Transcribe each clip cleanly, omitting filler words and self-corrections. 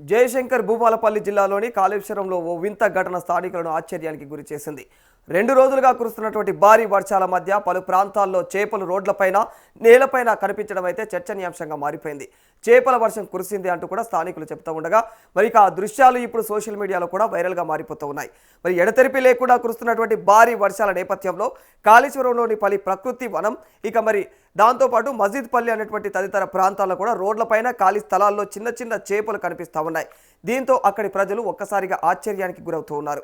జయశంకర్ భూపాలపల్లి జిల్లాలోని కాళేశ్వరంలో ఓ వింత ఘటన స్థానికులను ఆశ్చర్యానికి గురిచేసింది. 2 రోజులుగా కురుస్తున్నటువంటి భారీ వర్షాల మధ్య పలు ప్రాంతాల్లో చేపలు రోడ్లపైన నేలపైన కనిపించడం అయితే చర్చనీయాంశంగా మారిపోయింది. చేపల వర్షం కురిసింది అంటూ కూడా స్థానికులు చెప్తూ ఉండగా మరి ఆ దృశ్యాలు ఇప్పుడు సోషల్ మీడియాలో కూడా వైరల్గా మారిపోతూ ఉన్నాయి. మరి ఎడతెరిపి లేకుండా కురుస్తున్నటువంటి భారీ వర్షాల నేపథ్యంలో కాళేశ్వరంలోని పలు ప్రకృతి వనం మరి దాంతోపాటు మస్జిద్ పల్లి అనేటువంటి తదితర ప్రాంతాల్లో కూడా రోడ్లపైన ఖాళీ స్థలాల్లో చిన్న చిన్న చేపలు కనిపిస్తూ ఉన్నాయి. దీంతో అక్కడి ప్రజలు ఒక్కసారిగా ఆశ్చర్యానికి గురవుతూ ఉన్నారు.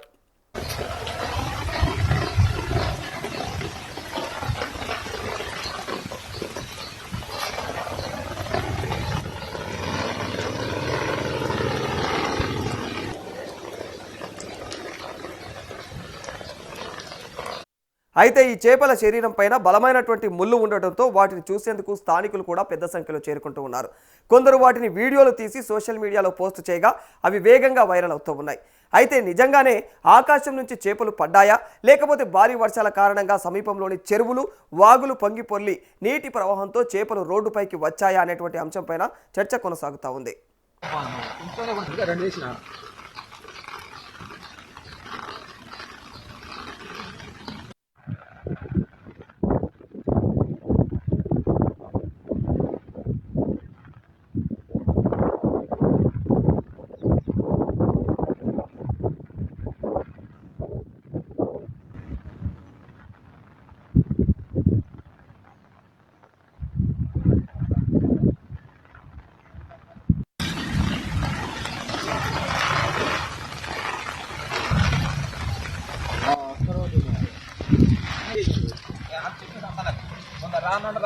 అయితే ఈ చేపల శరీరం పైన బలమైనటువంటి ముళ్ళు ఉండటంతో వాటిని చూసేందుకు స్థానికులు కూడా పెద్ద సంఖ్యలో చేరుకుంటూ ఉన్నారు. కొందరు వాటిని వీడియోలు తీసి సోషల్ మీడియాలో పోస్ట్ చేయగా అవి వేగంగా వైరల్ అవుతూ ఉన్నాయి. అయితే నిజంగానే ఆకాశం నుంచి చేపలు పడ్డాయా, లేకపోతే భారీ వర్షాల కారణంగా సమీపంలోని చెరువులు వాగులు పొంగి పొర్లి నీటి ప్రవాహంతో చేపలు రోడ్డుపైకి వచ్చాయా అనేటువంటి అంశంపైన చర్చ కొనసాగుతూ ఉంది.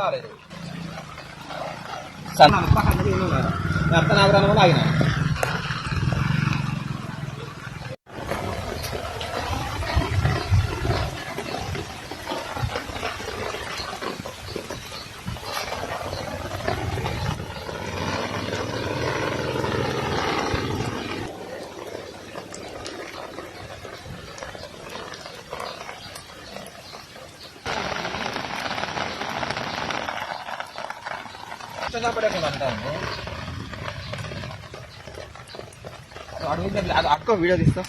రాలేదు అర్థనాగరాన్ని కూడా ఆగినా అడుగు వీడియో తీస్తా.